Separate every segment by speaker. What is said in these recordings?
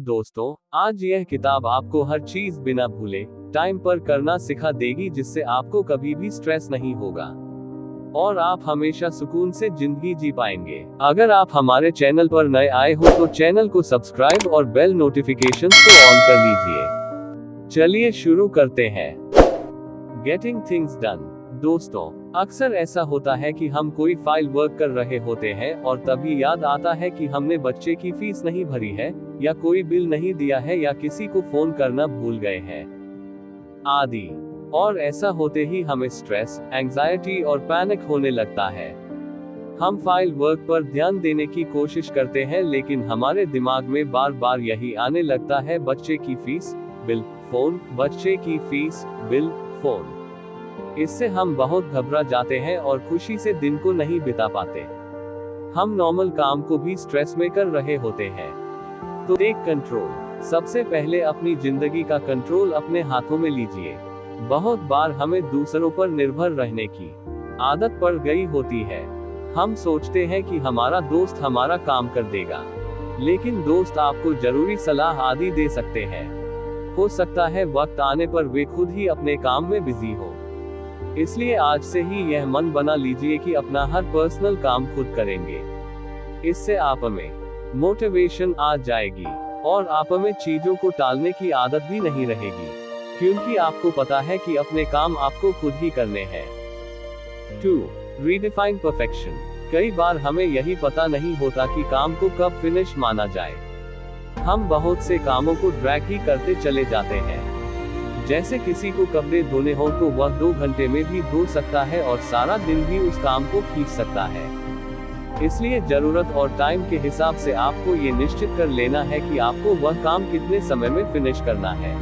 Speaker 1: दोस्तों, आज यह किताब आपको हर चीज बिना भूले टाइम पर करना सिखा देगी, जिससे आपको कभी भी स्ट्रेस नहीं होगा और आप हमेशा सुकून से जिंदगी जी पाएंगे। अगर आप हमारे चैनल पर नए आए हो तो चैनल को सब्सक्राइब और बेल नोटिफिकेशंस को ऑन कर लीजिए। चलिए शुरू करते हैं। Getting things done. दोस्तों, अक्सर ऐसा होता है कि हम कोई फाइल वर्क कर रहे होते हैं और तभी याद आता है कि हमने बच्चे की फीस नहीं भरी है, या कोई बिल नहीं दिया है, या किसी को फोन करना भूल गए हैं आदि। और ऐसा होते ही हमें स्ट्रेस, एंजाइटी और पैनिक होने लगता है। हम फाइल वर्क पर ध्यान देने की कोशिश करते हैं, लेकिन हमारे दिमाग में बार बार यही आने लगता है, बच्चे की फीस, बिल, फोन, बच्चे की फीस, बिल, फोन। इससे हम बहुत घबरा जाते हैं और खुशी से दिन को नहीं बिता पाते। हम नॉर्मल काम को भी स्ट्रेस में कर रहे होते हैं। तो टेक कंट्रोल। सबसे पहले अपनी जिंदगी का कंट्रोल अपने हाथों में लीजिए। बहुत बार हमें दूसरों पर निर्भर रहने की आदत पड़ गई होती है। हम सोचते हैं कि हमारा दोस्त हमारा काम कर देगा, लेकिन दोस्त आपको जरूरी सलाह आदि दे सकते हैं। हो सकता है वक्त आने पर वे खुद ही अपने काम में बिजी हो। इसलिए आज से ही यह मन बना लीजिए कि अपना हर पर्सनल काम खुद करेंगे। इससे आप में मोटिवेशन आ जाएगी और आप में चीजों को टालने की आदत भी नहीं रहेगी, क्योंकि आपको पता है कि अपने काम आपको खुद ही करने हैं। 2. Redefine perfection. कई बार हमें यही पता नहीं होता कि काम को कब फिनिश माना जाए। हम बहुत से कामों को ड्रैग ही करते चले जाते हैं। जैसे किसी को कपड़े धोने हो तो वह 2 घंटे में भी धो सकता है और सारा दिन भी उस काम को खींच सकता है। इसलिए जरूरत और टाइम के हिसाब से आपको ये निश्चित कर लेना है कि आपको वह काम कितने समय में फिनिश करना है।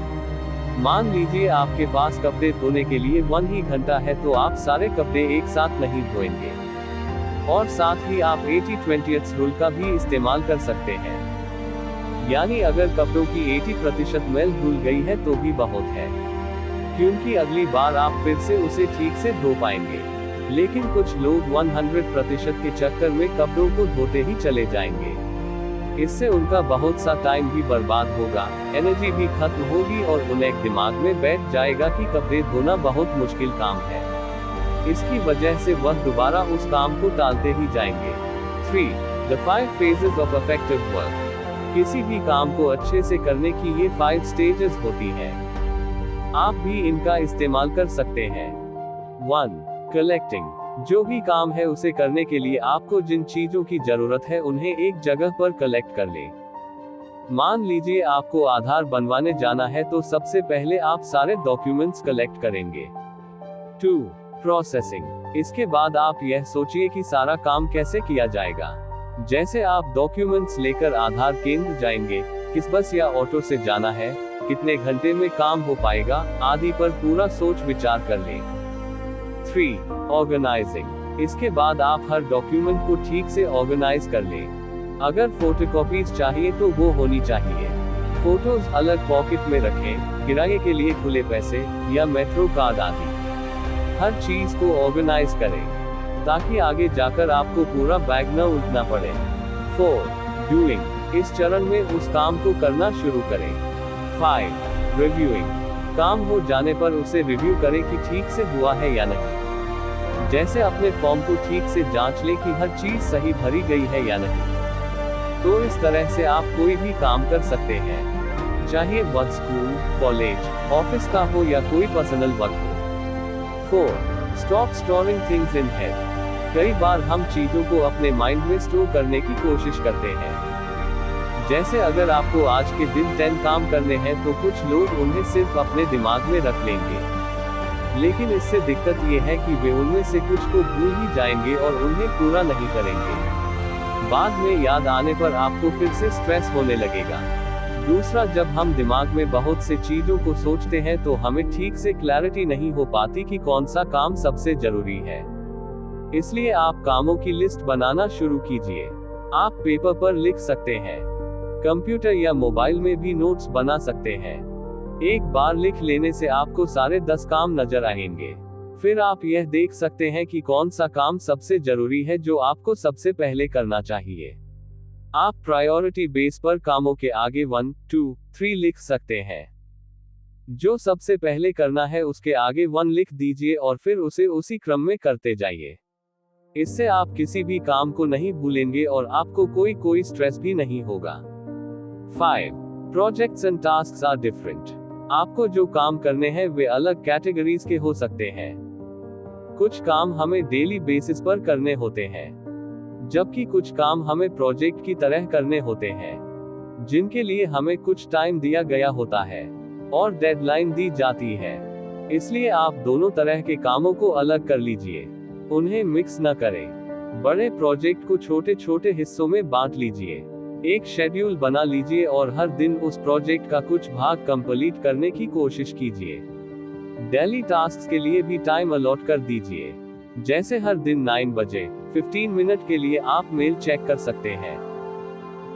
Speaker 1: मान लीजिए आपके पास कपड़े धोने के लिए 1 ही घंटा है, तो आप सारे कपड़े एक साथ नहीं धोएंगे। और साथ ही आप 80-20 रूल का भी इस्तेमाल कर सकते हैं। यानी अगर कपड़ों की 80% मैल धुल गई है तो भी बहुत है, क्योंकि अगली बार आप फिर से उसे ठीक से धो पाएंगे। लेकिन कुछ लोग 100% के चक्कर में कपड़ों को धोते ही चले जाएंगे। इससे उनका बहुत सा टाइम भी बर्बाद होगा, एनर्जी भी खत्म होगी और उन्हें दिमाग में बैठ जाएगा कि कपड़े धोना बहुत मुश्किल काम है। इसकी वजह से वह दोबारा उस काम को टालते ही जाएंगे। 3. The 5 phases of effective work. किसी भी काम को अच्छे से करने की ये 5 स्टेजेस होती हैं। आप भी इनका इस्तेमाल कर सकते हैं। 1. कलेक्टिंग। जो भी काम है उसे करने के लिए आपको जिन चीजों की जरूरत है उन्हें एक जगह पर कलेक्ट कर लें। मान लीजिए आपको आधार बनवाने जाना है, तो सबसे पहले आप सारे डॉक्यूमेंट्स कलेक्ट करेंगे। 2. प्रोसेसिंग। इसके बाद आप यह सोचिए कि सारा काम कैसे किया जाएगा। जैसे आप डॉक्यूमेंट्स लेकर आधार केंद्र जाएंगे, किस बस या ऑटो से जाना है, कितने घंटे में काम हो पाएगा आदि पर पूरा सोच विचार कर लें। 3. ऑर्गेनाइजिंग। इसके बाद आप हर डॉक्यूमेंट को ठीक से ऑर्गेनाइज कर लें। अगर फोटोकॉपीज चाहिए तो वो होनी चाहिए। फोटोज अलग पॉकेट में रखें, किराए के लिए खुले पैसे या मेट्रो कार्ड आदि। हर चीज को ऑर्गेनाइज करें ताकि आगे जाकर आपको पूरा बैग न उठना पड़े। 4. डूइंग। इस चरण में उस काम को करना शुरू करें। 5. रिव्यूइंग। काम हो जाने पर उसे रिव्यू करें कि ठीक से हुआ है या नहीं। जैसे अपने फॉर्म को ठीक से जांच लें कि हर चीज सही भरी गई है या नहीं। तो इस तरह से आप कोई भी काम कर सकते हैं, चाहे वह स्कूल, कॉलेज, ऑफिस का हो या कोई पर्सनल वर्क हो। 4. Stop storing things in head. कई बार हम चीजों को अपने माइंड में स्टोर करने की कोशिश करते हैं। जैसे अगर आपको आज के दिन 10 काम करने हैं, तो कुछ लोग उन्हें सिर्फ अपने दिमाग में रख लेंगे। लेकिन इससे दिक्कत ये है कि वे उनमें से कुछ को भूल ही जाएंगे और उन्हें पूरा नहीं करेंगे। बाद में याद आने पर आपको फिर से स्ट्रेस होने लगेगा। दूसरा, जब हम दिमाग में बहुत से चीजों को सोचते हैं तो हमें ठीक से क्लैरिटी नहीं हो पाती कि कौन सा काम सबसे जरूरी है। इसलिए आप कामों की लिस्ट बनाना शुरू कीजिए। आप पेपर पर लिख सकते हैं, कंप्यूटर या मोबाइल में भी नोट्स बना सकते हैं। एक बार लिख लेने से आपको सारे 10 काम नजर आएंगे। फिर आप यह देख सकते हैं कि कौन सा काम सबसे जरूरी है, जो आपको सबसे पहले करना चाहिए। आप प्रायोरिटी बेस पर कामों के आगे 1, 2, 3 लिख सकते हैं। जो सबसे पहले करना है उसके आगे 1 लिख दीजिए और फिर उसे उसी क्रम में करते जाइए। इससे आप किसी भी काम को नहीं भूलेंगे और आपको कोई स्ट्रेस भी नहीं होगा। 5. Projects and tasks are different. आपको जो काम करने हैं वे अलग कैटेगरीज के हो सकते हैं। कुछ काम हमें डेली बेसिस पर करने होते हैं, जबकि कुछ काम हमें प्रोजेक्ट की तरह करने होते हैं, जिनके लिए हमें कुछ टाइम दिया गया होता है और डेडलाइन दी जाती है। इसलिए आप दोनों तरह के कामों को अलग कर लीजिए, उन्हें मिक्स न करें। बड़े प्रोजेक्ट को छोटे छोटे हिस्सों में बांट लीजिए, एक शेड्यूल बना लीजिए और हर दिन उस प्रोजेक्ट का कुछ भाग कंप्लीट करने की कोशिश कीजिए। डेली टास्क के लिए भी टाइम अलॉट कर दीजिए, जैसे हर दिन 9 बजे 15 मिनट के लिए आप मेल चेक कर सकते हैं।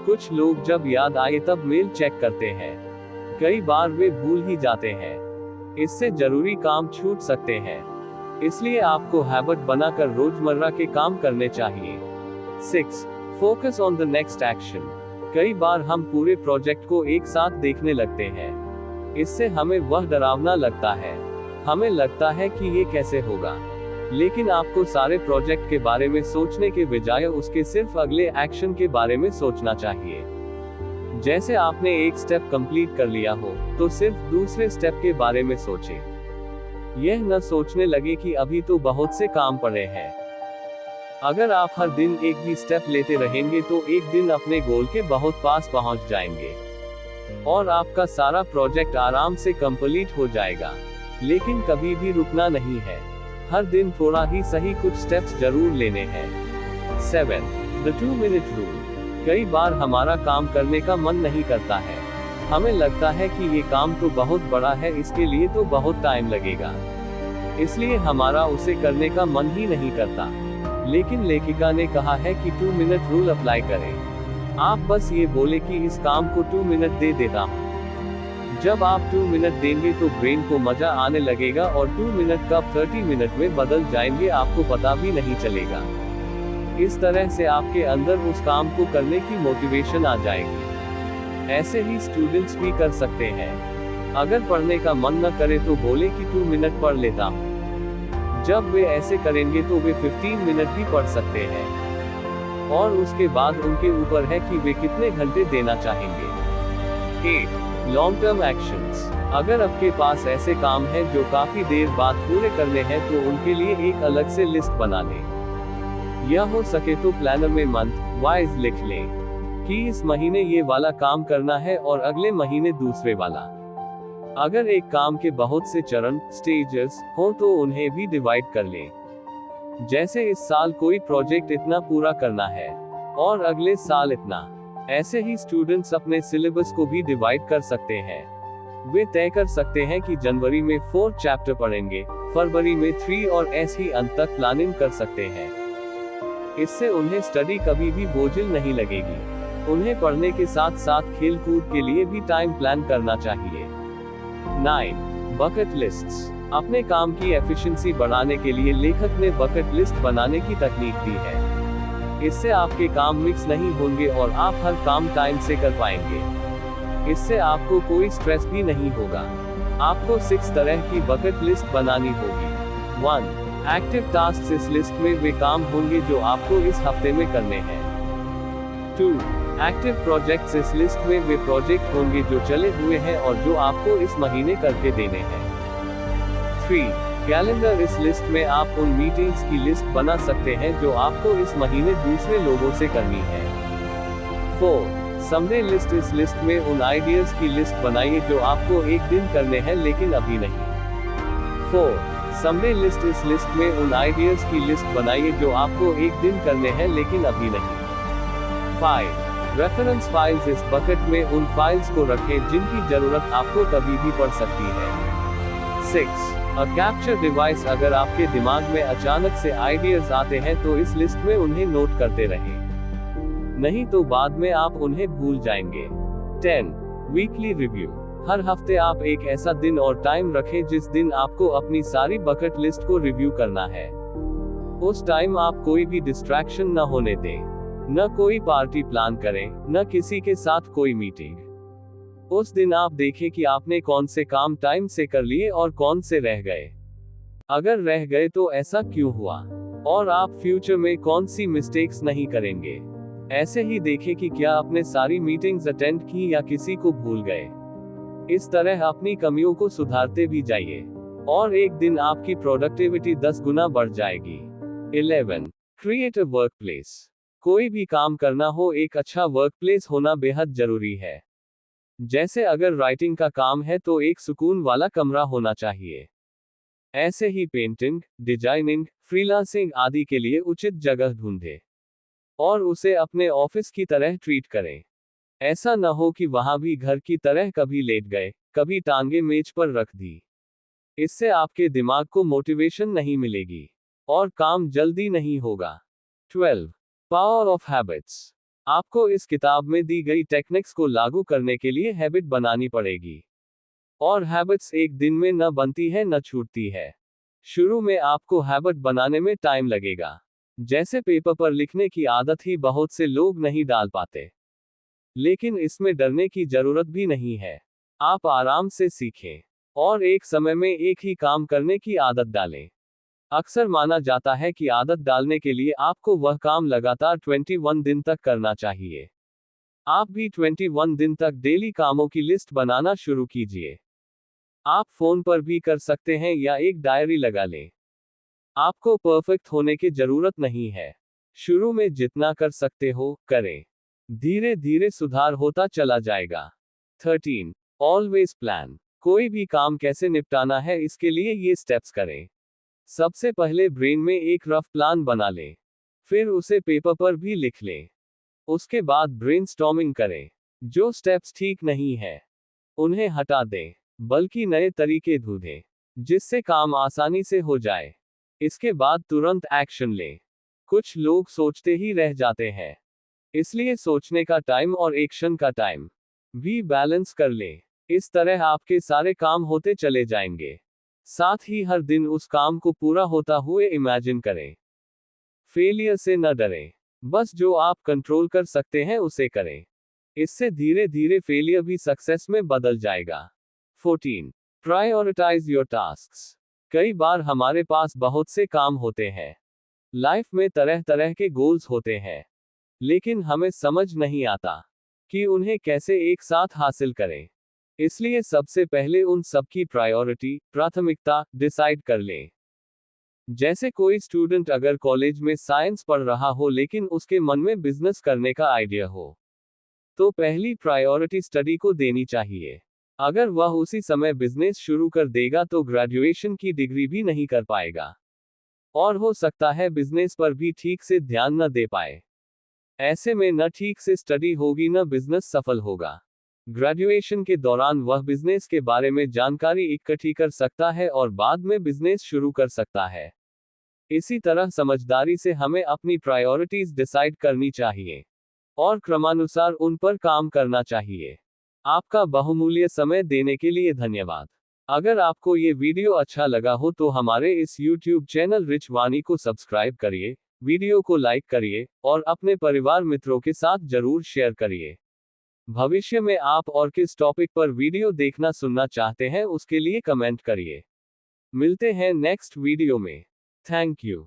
Speaker 1: कुछ लोग जब याद आए तब मेल चेक करते हैं, कई बार वे भूल ही जाते हैं। इससे जरूरी काम छूट सकते हैं, इसलिए आपको हैबिट बनाकर रोजमर्रा के काम करने चाहिए। 6. Focus on the next action. कई बार हम पूरे प्रोजेक्ट को एक साथ देखने लगते हैं, इससे हमें वह डरावना लगता है। हमें लगता है कि ये कैसे होगा, लेकिन आपको सारे प्रोजेक्ट के बारे में सोचने के बजाय उसके सिर्फ अगले एक्शन के बारे में सोचना चाहिए। जैसे आपने एक स्टेप कंप्लीट कर लिया हो, तो सिर्फ दूसरे स्टेप के बारे में सोचें। यह न सोचने लगे कि अभी तो बहुत से काम पड़े हैं। अगर आप हर दिन एक भी स्टेप लेते रहेंगे तो एक दिन अपने गोल के बहुत पास पहुंच जाएंगे और आपका सारा प्रोजेक्ट आराम से कंप्लीट हो जाएगा। लेकिन कभी भी रुकना नहीं है, हर दिन थोड़ा ही सही कुछ स्टेप्स जरूर लेने हैं। 7. The 2 minute rule. कई बार हमारा काम करने का मन नहीं करता है, हमें लगता है कि ये काम तो बहुत बड़ा है, इसके लिए तो बहुत टाइम लगेगा, इसलिए हमारा उसे करने का मन ही नहीं करता। लेकिन लेखिका ने कहा है कि 2 मिनट रूल अप्लाई करें। आप बस ये बोले कि इस काम को 2 मिनट दे देता हूँ। जब आप 2 मिनट देंगे तो ब्रेन को मजा आने लगेगा और 2 मिनट कब 30 मिनट में बदल जाएंगे आपको पता भी नहीं चलेगा। इस तरह से आपके अंदर उस काम को करने की मोटिवेशन आ जाएगी। ऐसे ही स्टूडेंट्स भी कर सकते हैं। अगर पढ़ने का मन न करे तो बोले कि 2 मिनट पढ़ लेता हूँ। जब वे ऐसे करेंगे तो वे 15 मिनट भी पढ़ सकते हैं और उसके बाद उनके ऊपर है कि वे कितने घंटे देना चाहेंगे। 8. Long term actions. अगर आपके पास ऐसे काम हैं जो काफी देर बाद पूरे करने हैं तो उनके लिए एक अलग से लिस्ट बना लें। यह हो सके तो प्लानर में मंथ वाइज लिख लें कि इस महीने ये वाला काम करना है और अगले महीने दूसरे वाला। अगर एक काम के बहुत से चरण स्टेजेस हो तो उन्हें भी डिवाइड कर लें। जैसे इस साल कोई प्रोजेक्ट इतना पूरा करना है और अगले साल इतना। ऐसे ही स्टूडेंट्स अपने सिलेबस को भी डिवाइड कर सकते हैं। वे तय कर सकते हैं कि जनवरी में 4 चैप्टर पढ़ेंगे, फरवरी में 3 और ऐसे ही अंत तक प्लानिंग कर सकते हैं। इससे उन्हें स्टडी कभी भी बोझिल नहीं लगेगी। उन्हें पढ़ने के साथ साथ खेल कूद के लिए भी टाइम प्लान करना चाहिए। 9. Bucket lists. अपने काम की एफिशिएंसी बढ़ाने के लिए लेखक ने बकेट लिस्ट बनाने की तकनीक दी है। इससे आपके काम मिक्स नहीं होंगे और आप हर काम टाइम से कर पाएंगे। इससे आपको कोई स्ट्रेस भी नहीं होगा। आपको 6 तरह की बकेट लिस्ट बनानी होगी। 1. Active task. इस लिस्ट में वे काम होंगे जो आपको इस हफ्ते में करने हैं। 2. Active projects. इस लिस्ट में वे प्रोजेक्ट होंगे जो चले हुए हैं और जो आपको इस महीने करके देने हैं। 3. कैलेंडर। इस लिस्ट में आप उन मीटिंग्स की लिस्ट बना सकते हैं जो आपको इस महीने दूसरे लोगों से करनी है। 4. Someday list. इस लिस्ट में उन आइडियाज की लिस्ट बनाइए जो आपको एक दिन करने हैं लेकिन अभी नहीं। 4. Someday list. इस लिस्ट में उन आइडियाज की लिस्ट बनाइए जो आपको एक दिन करने हैं लेकिन अभी नहीं। 5. Reference files. इस बकेट में उन फाइल्स को रखें जिनकी जरूरत आपको कभी भी पड़ सकती है। 6. अ कैप्चर डिवाइस। अगर आपके दिमाग में अचानक से आइडियाज आते हैं तो इस लिस्ट में उन्हें नोट करते रहें, नहीं तो बाद में आप उन्हें भूल जाएंगे। 10. Weekly review. हर हफ्ते आप एक ऐसा दिन और टाइम रखें जिस दिन आपको अपनी सारी बकेट लिस्ट को रिव्यू करना है। उस टाइम आप कोई भी डिस्ट्रैक्शन न होने दें। न कोई पार्टी प्लान करें, न किसी के साथ कोई मीटिंग। उस दिन आप देखें कि आपने कौन से काम टाइम से कर लिए और कौन से रह गए। अगर रह गए तो ऐसा क्यों हुआ, और आप फ्यूचर में कौन सी मिस्टेक्स नहीं करेंगे। ऐसे ही देखें कि क्या आपने सारी मीटिंग्स अटेंड की या किसी को भूल गए। इस तरह अपनी कमियों को सुधारते भी जाइए, और एक दिन आपकी प्रोडक्टिविटी 10 गुना बढ़ जाएगी। 11. Create a workplace. कोई भी काम करना हो, एक अच्छा वर्कप्लेस होना बेहद जरूरी है। जैसे अगर राइटिंग का काम है तो एक सुकून वाला कमरा होना चाहिए। ऐसे ही पेंटिंग, डिजाइनिंग, फ्रीलांसिंग आदि के लिए उचित जगह ढूंढें और उसे अपने ऑफिस की तरह ट्रीट करें। ऐसा न हो कि वहां भी घर की तरह कभी लेट गए, कभी टांगे मेज पर रख दी। इससे आपके दिमाग को मोटिवेशन नहीं मिलेगी और काम जल्दी नहीं होगा। 12. Power of habits. आपको इस किताब में दी गई टेक्निक्स को लागू करने के लिए हैबिट बनानी पड़ेगी। और हैबिट्स एक दिन में न बनती है न छूटती है। शुरू में आपको हैबिट बनाने में टाइम लगेगा। जैसे पेपर पर लिखने की आदत ही बहुत से लोग नहीं डाल पाते। लेकिन इसमें डरने की जरूरत भी नहीं है। आप आराम से सीखें और एक समय में एक ही काम करने की आदत डालें। अक्सर माना जाता है कि आदत डालने के लिए आपको वह काम लगातार 21 दिन तक करना चाहिए। आप भी 21 दिन तक डेली कामों की लिस्ट बनाना शुरू कीजिए। आप फोन पर भी कर सकते हैं या एक डायरी लगा लें। आपको परफेक्ट होने की जरूरत नहीं है। शुरू में जितना कर सकते हो, करें। धीरे धीरे सुधार होता चला जाएगा। 13. Always plan. कोई भी काम कैसे निपटाना है, इसके लिए ये स्टेप्स करें। सबसे पहले ब्रेन में एक रफ प्लान बना लें। फिर उसे पेपर पर भी लिख लें। उसके बाद ब्रेनस्टॉर्मिंग करें। जो स्टेप्स ठीक नहीं है, उन्हें हटा दें, बल्कि नए तरीके ढूंढें, जिससे काम आसानी से हो जाए। इसके बाद तुरंत एक्शन लें। कुछ लोग सोचते ही रह जाते हैं, इसलिए सोचने का टाइम और एक्शन का टाइम भी बैलेंस कर लें। इस तरह आपके सारे काम होते चले जाएंगे। साथ ही हर दिन उस काम को पूरा होता हुए इमेजिन करें। फेलियर से न डरें, बस जो आप कंट्रोल कर सकते हैं उसे करें। इससे धीरे धीरे फेलियर भी सक्सेस में बदल जाएगा। 14. Prioritise your tasks. कई बार हमारे पास बहुत से काम होते हैं। लाइफ में तरह तरह के गोल्स होते हैं, लेकिन हमें समझ नहीं आता कि उन्हें कैसे एक साथ हासिल करें। इसलिए सबसे पहले उन सब की प्रायोरिटी, प्राथमिकता डिसाइड कर लें। जैसे कोई स्टूडेंट अगर कॉलेज में साइंस पढ़ रहा हो लेकिन उसके मन में बिजनेस करने का आइडिया हो, तो पहली प्रायोरिटी स्टडी को देनी चाहिए। अगर वह उसी समय बिजनेस शुरू कर देगा तो ग्रेजुएशन की डिग्री भी नहीं कर पाएगा, और हो सकता है बिजनेस पर भी ठीक से ध्यान न दे पाए। ऐसे में न ठीक से स्टडी होगी न बिजनेस सफल होगा। ग्रेजुएशन के दौरान वह बिजनेस के बारे में जानकारी इकट्ठी कर सकता है और बाद में बिजनेस शुरू कर सकता है। इसी तरह समझदारी से हमें अपनी प्रायोरिटीज डिसाइड करनी चाहिए और क्रमानुसार उन पर काम करना चाहिए। आपका बहुमूल्य समय देने के लिए धन्यवाद। अगर आपको ये वीडियो अच्छा लगा हो तो हमारे इस YouTube चैनल रिच वाणी को सब्सक्राइब करिए, वीडियो को लाइक करिए और अपने परिवार मित्रों के साथ जरूर शेयर करिए। भविष्य में आप और किस टॉपिक पर वीडियो देखना सुनना चाहते हैं उसके लिए कमेंट करिए। मिलते हैं नेक्स्ट वीडियो में। Thank you.